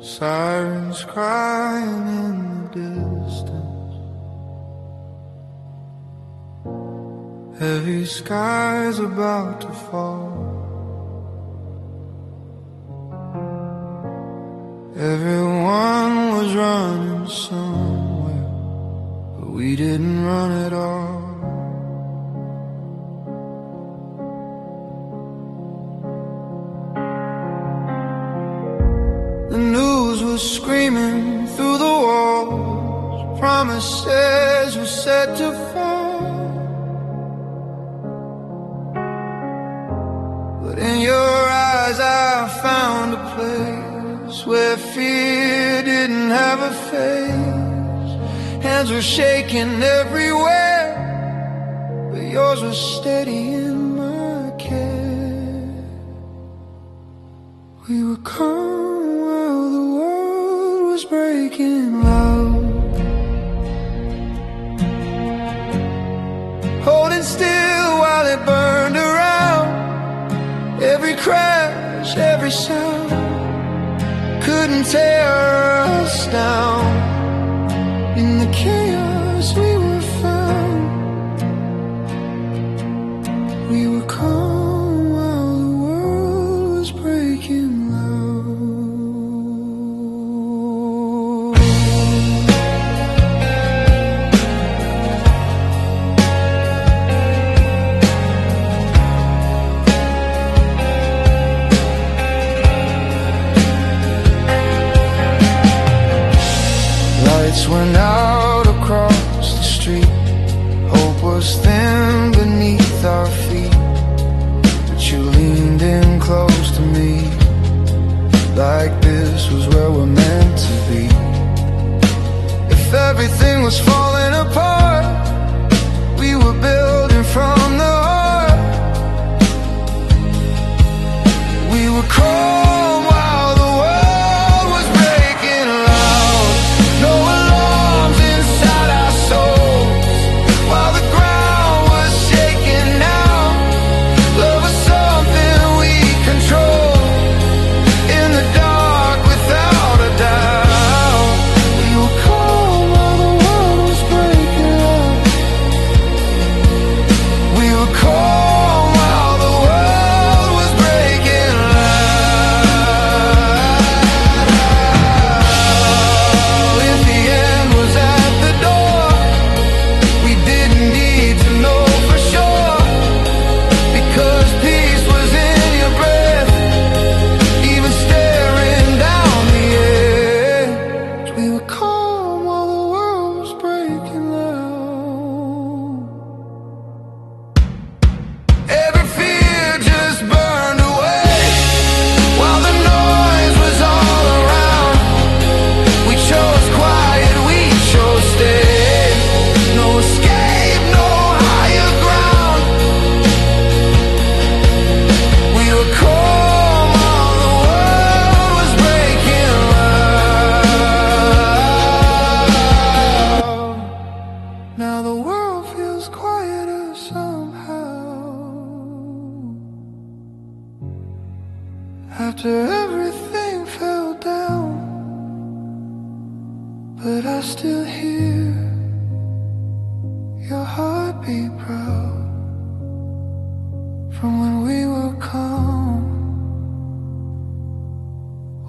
Sirens crying in the distance, heavy skies about to fall. Everyone was running somewhere, but we didn't run at all. The news was screaming through the walls, promises were set to fall. But in your eyes I found a place where fear didn't have a face. Hands were shaking everywhere, but yours was steady in my care. We were calm while the world was breaking loud, holding still while it burned around. Every crash, every sound couldn't tear us down. In the chaos we were found. We were calm while the world was breaking went out across the street. Hope was thin beneath our feet, but you leaned in close to me, like this was where we're meant to be. If everything was falling apart, we were building from the heart. We were calm while the world was breaking loud. No alarms inside our souls, while the ground was shaking now. Love was something we controlled, in the dark without a doubt. We were calm while the world was breaking up. We were calm while the world was breaking loud. If the end was at the door, we didn't need to know for sure, because peace was in your breath, even staring down the edge. We were calm while the world was breaking loud. Every fear just burned away, while the noise was all around. We chose quiet, we chose stay. No escape, no higher ground. We were calm while the world was breaking loud. Now the world feels quieter somehow, after everything fell down. But I still hear your heartbeat proud, from when we were calm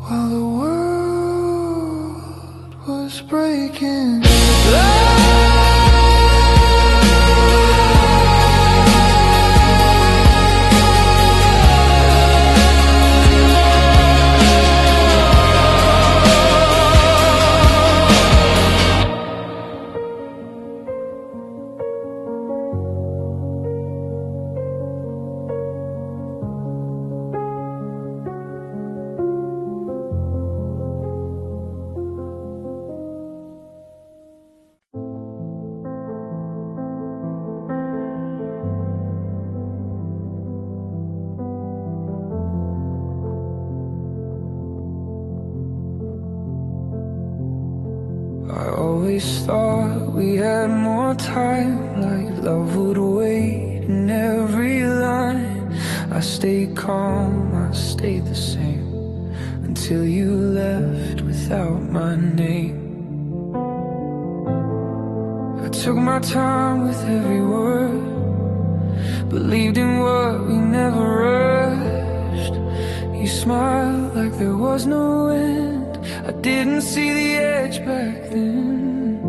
while the world was breaking loud. I always thought we had more time, like love would wait in every line. I stayed calm, I stayed the same, till you left without my name. I took my time with every word, believed in what we never rushed. You smiled like there was no end. I didn't see the edge back then.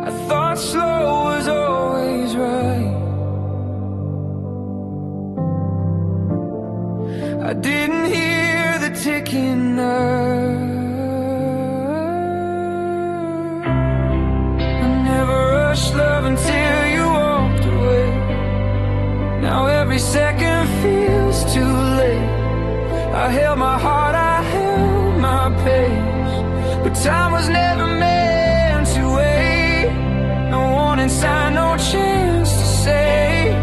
I thought slow was always right. I didn't hear the ticking hour. I never rushed love until you walked away. Now every second feels too late. I held my heart, I held my pace, but time was never meant to wait. No warning sign, no chance to say.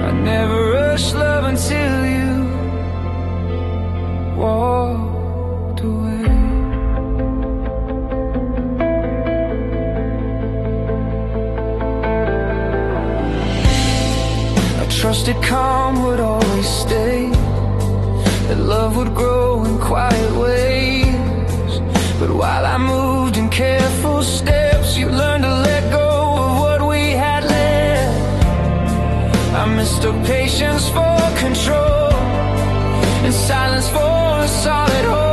I never rushed love until you walked away. I trusted calm would always stay, that love would grow in quiet ways. But while I moved in careful steps, you learned to let go of what we had left. I mistook patience for control, and silence for a solid hold.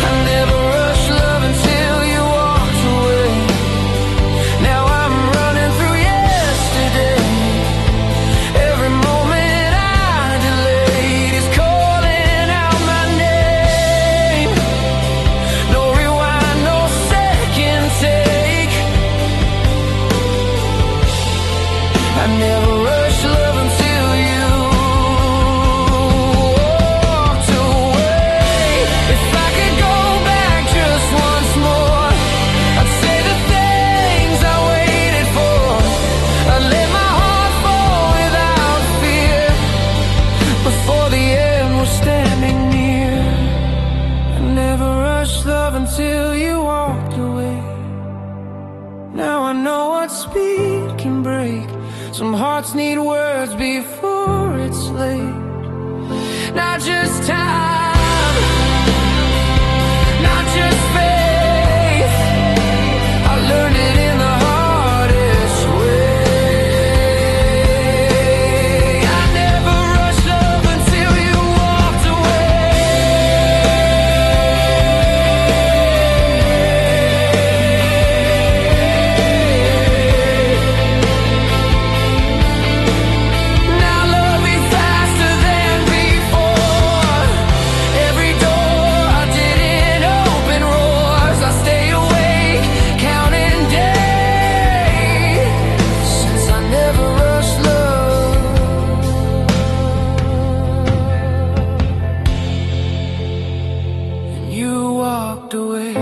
I never rushed love until you walked away. Now I'm running through yesterday. Every moment I delayed is calling out my name. No rewind, no second take. I never rushed love until you walked away. If I could go back just once more, I'd say the things I waited for. I'd let my heart fall without fear. Before the end was standing near. I never rushed love until you walked away. Now I know what speed can break. Some hearts need words before it's late. Not just time, not just faith. I learned it in the hardest way. I never rushed love until you walked Now love me faster than before. Every door I didn't open roars. I stay awake, counting days, since I never rushed love. And you walked away.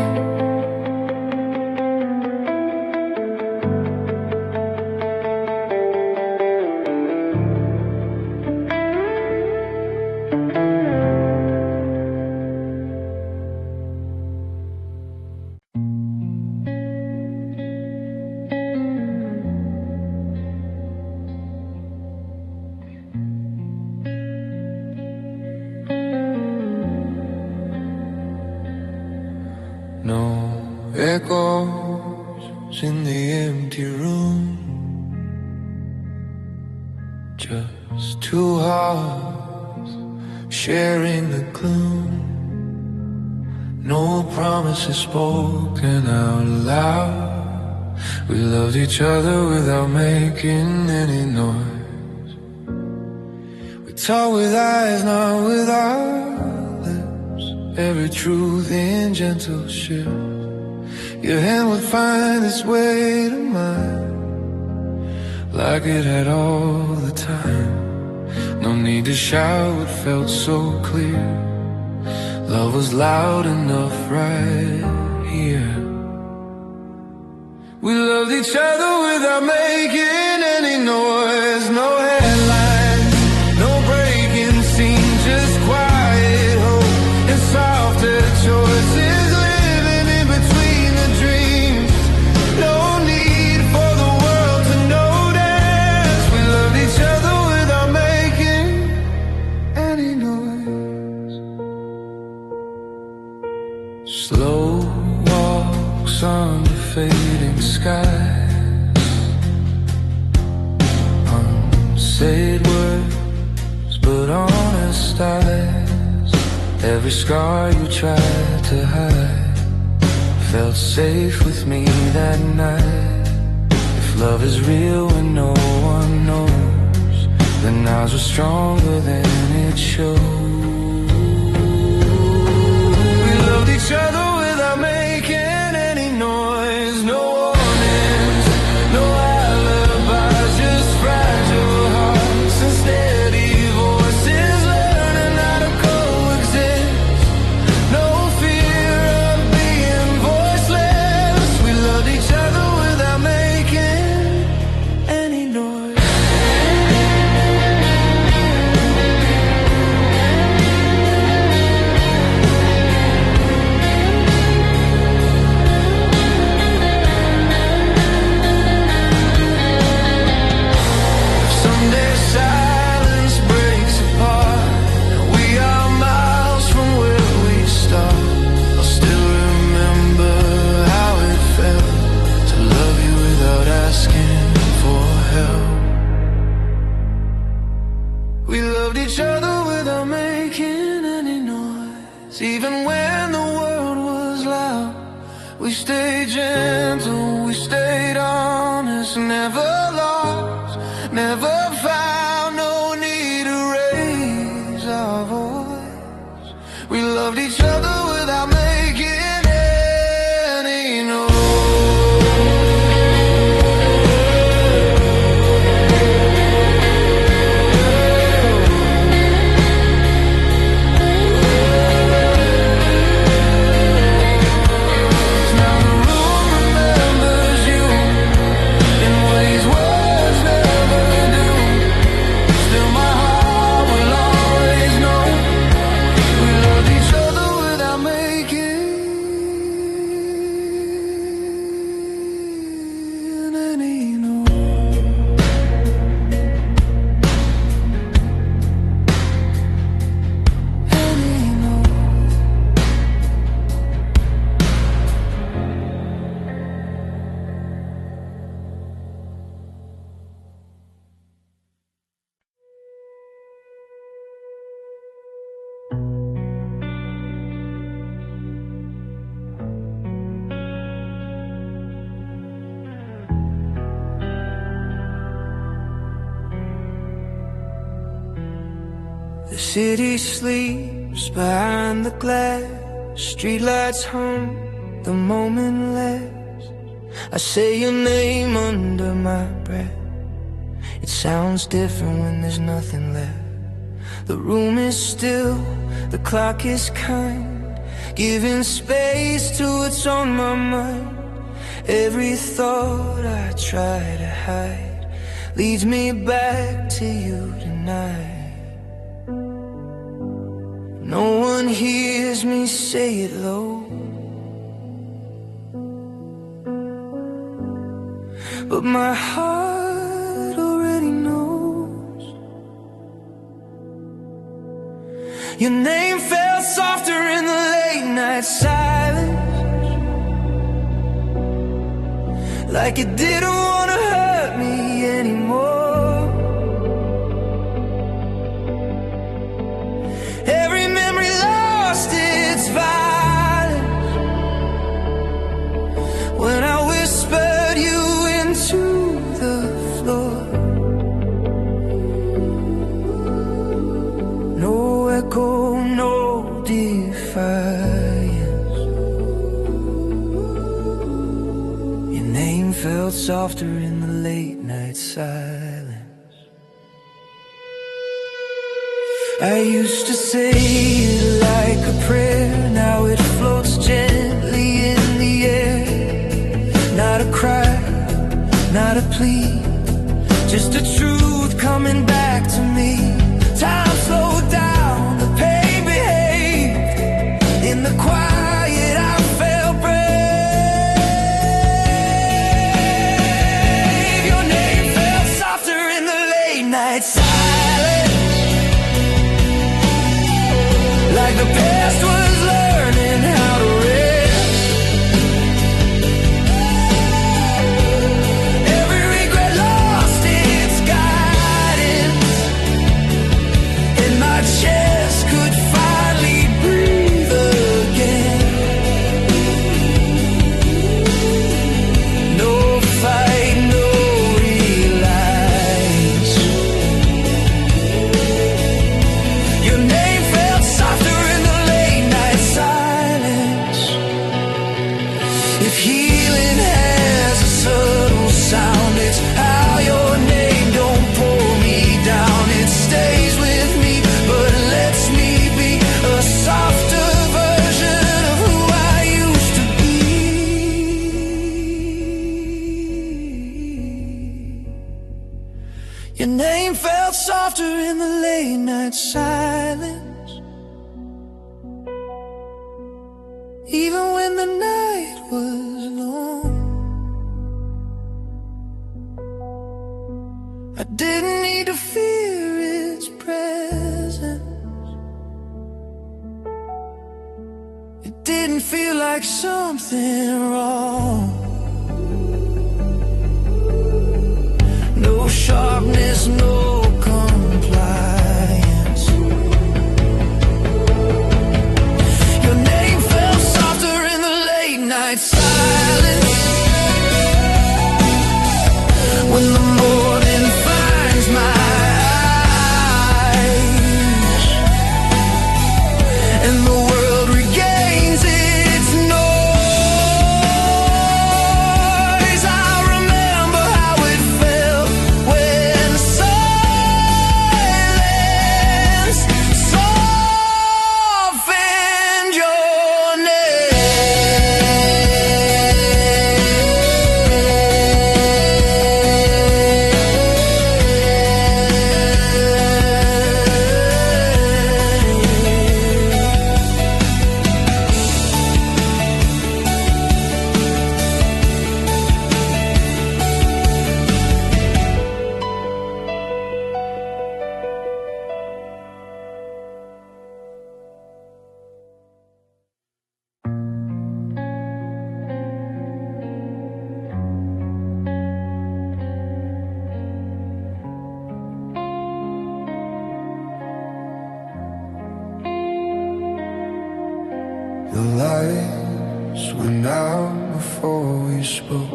No echoes in the empty room, just two hearts sharing the gloom. No promises spoken out loud. We loved each other without making any noise. We talk with eyes, not with our lips. Every truth in gentle shifts. Your hand would find its way to mine, like it had all the time. No need to shout, it felt so clear. Love was loud enough right here. We loved each other without making any noise. No headlines, no breaking scene, just quiet hope and softer choices. Living in between the dreams. No need for the world to notice. said words, but honest eyes. Every scar you tried to hide felt safe with me that night. If love is real when no one knows, then ours was stronger than it showed. We loved each other without making any noise. No warnings, no alibis, just fragile hearts and steady voices learning how to coexist. No fear of being voiceless. We loved each other without making any noise. Someday silence breaks apart and we are miles from where we start. I'll still remember how it felt to love you without asking for help. We loved each other without making any noise. Even when the world was loud, we stayed gentle, we stayed honest, never lost, never found no need to raise our voice. We loved each other without making any noise. Now the room remembers you in ways words never do. Still my heart will always know we loved each other without making any noise. Any noise. The city sleeps behind the glass. Streetlights hum, the moment lasts. I say your name under my breath. It sounds different when there's nothing left. The room is still, the clock is kind, giving space to what's on my mind. Every thought I try to hide leads me back to you tonight. No one hears me say it low, but my heart already knows. Your name felt softer in the late night silence, like it didn't want to hurt me anymore. Every memory lost its violence when I whispered you into the floor. No echo, no defiance. Your name felt softer in the late night silence. I used to say it like a prayer, now it floats gently in the air. Not a cry, not a plea, just a truth coming back to me. Time slowed down, the pain behaved. In the quiet I felt brave. Your name felt softer in the late night silence, like the past was learning how to rest. Every regret lost its guidance Your name felt softer in the late night silence, even when the night was long. I didn't need to fear its presence. It didn't feel like something wrong. No sharpness, no compliance. Your name fell softer in the late night silence, when the morning finds my eyes and the world regains its noise. I remember how it felt when silence softened your The lights went out before we spoke.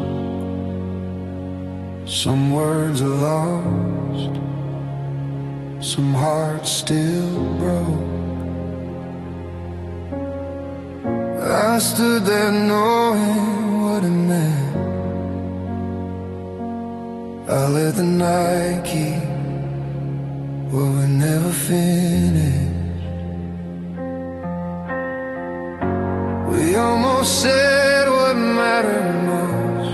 Some words are lost, some hearts still broke. I stood there knowing what it meant. I let the night keep what we never finished. We almost said what mattered most,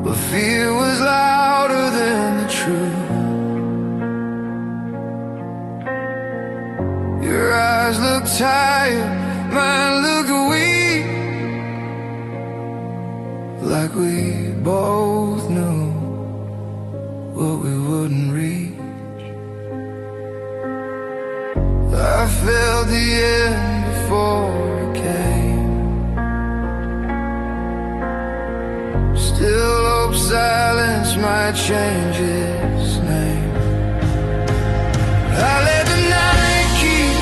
but fear was louder than the truth. Your eyes look tired, mine look weak, like we both knew what we wouldn't reach. I felt the end before it came. Still hope silence might change its name. I let the night keep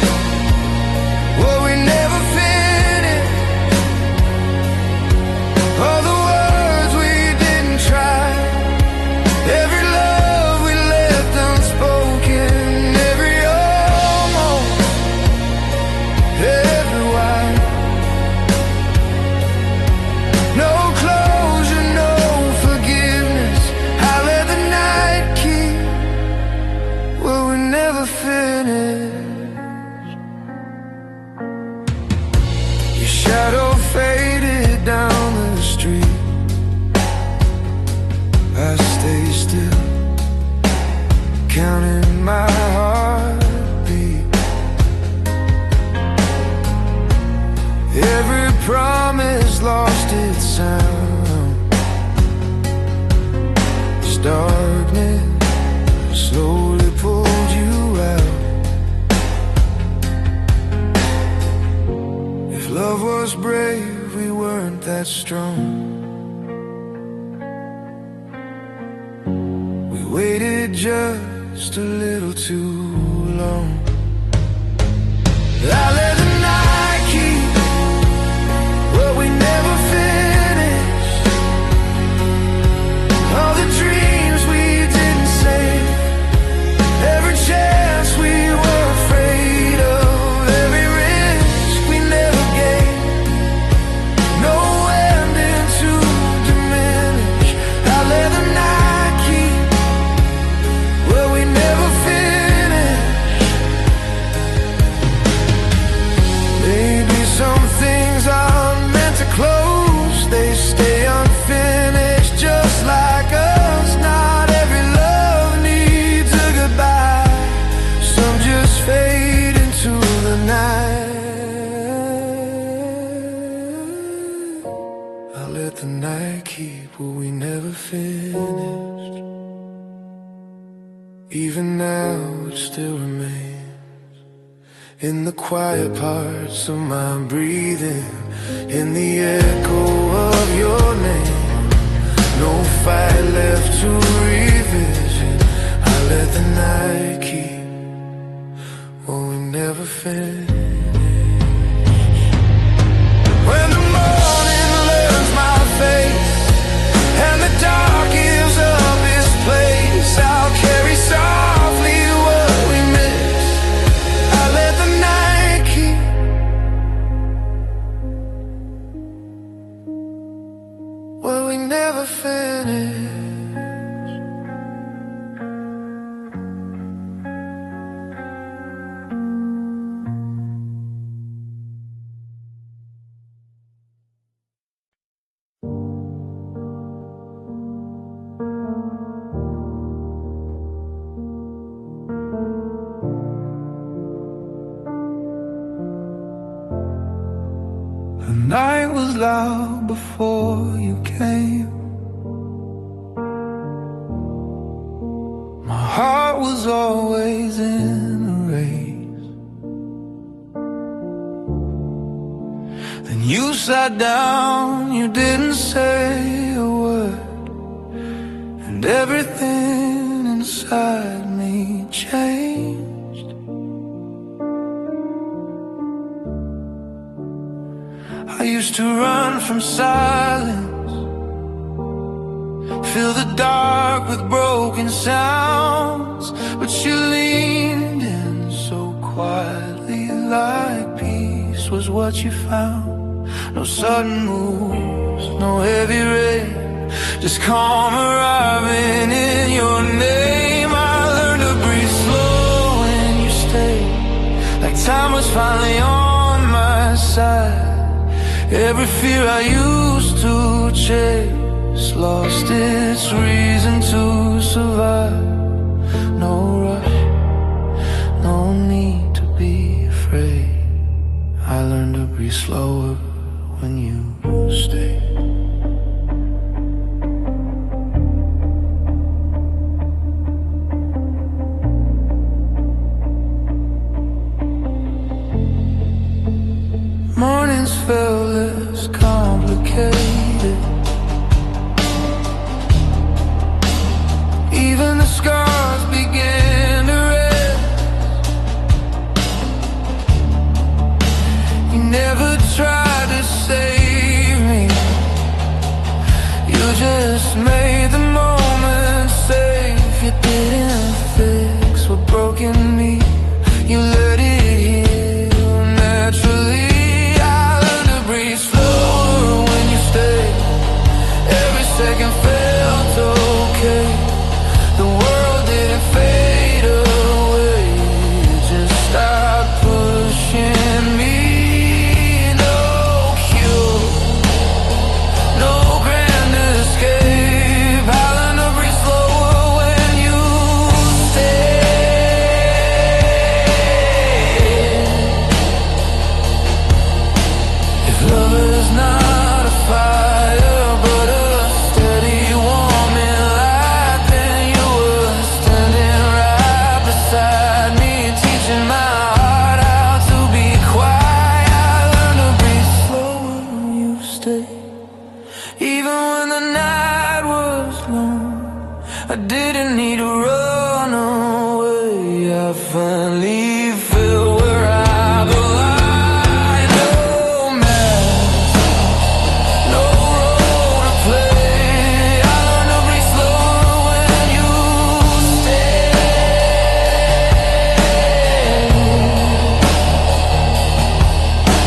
what we never finished, all the words we didn't try, every love we left unspoken, every almost, every why. No closure, no forgiveness. I let the night keep what we never finished. Your shadow faded down the street. I stay still, counting my heartbeat. Every promise lost its sound. This darkness slowly pulled you out. If love was brave, we weren't that strong. We waited just a little too long. I let the night keep what we never finished, all the dreams we didn't save, every chance we were afraid of, every risk we never gave, no ending to diminish. I let the night keep what we never finished. finished. Even now it still remains in the quiet parts of my breathing, in the echo of your name. No fight left to revisit. I let the night keep what we never finished. When the morning learns my face and the dark gives up its place, I'll carry softly what we miss. I let the night keep what we never finished. The night was loud before you came. My heart was always in a race. Then you sat down, you didn't say a word, and everything inside me changed. I used to run from silence, fill the dark with broken sounds, but you leaned in so quietly, like peace was what you found. No sudden moves, no heavy rain, just calm arriving in your name. I learned to breathe slow when you stayed, like time was finally on my side. Every fear I used to chase lost its reason to survive. No rush, no need to be afraid. I learned to breathe slower when you stayed. Mornings felt less complicated. Even the scars began to rest. You never tried to save me, you just made the moment safe. You didn't fix what broke in me, you let it heal naturally. Second felt okay. The world didn't fade away, it just stopped pushing me. No cure, no grand escape. I learned to breathe slower when you stay. If love is not a fire, but a I didn't need to run away. I finally feel where I belong. No mask, no role to play. I learned to breathe slower when you stay.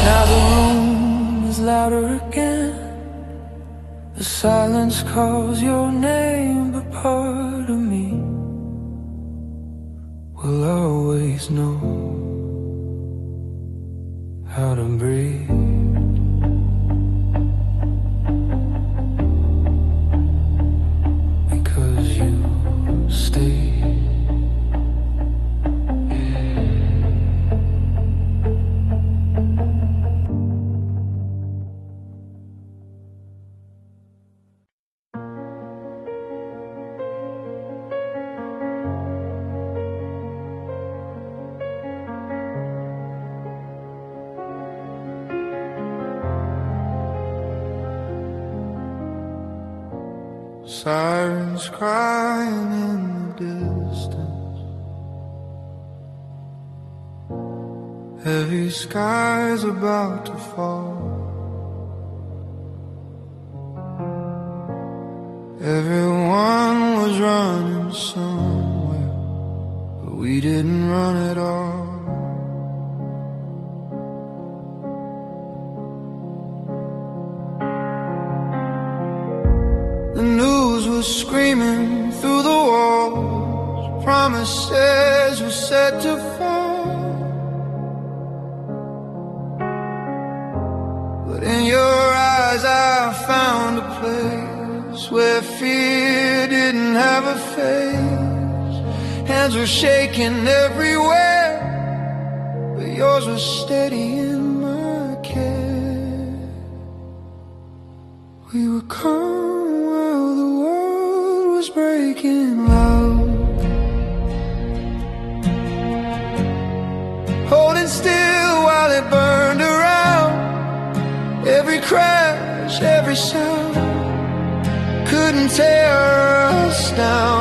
Now the room is louder again. The silence calls your name, but part of me will always know Sirens crying in the distance, heavy skies about to fall. Everyone was running somewhere, but we didn't run at all. The news was screaming through the walls, promises were set to fall. But in your eyes I found a place where fear didn't have a face. Hands were shaking everywhere, but yours was steady in my care. We were calm while the world was breaking loud, holding still while it burned around. Every crash, every sound couldn't tear us down.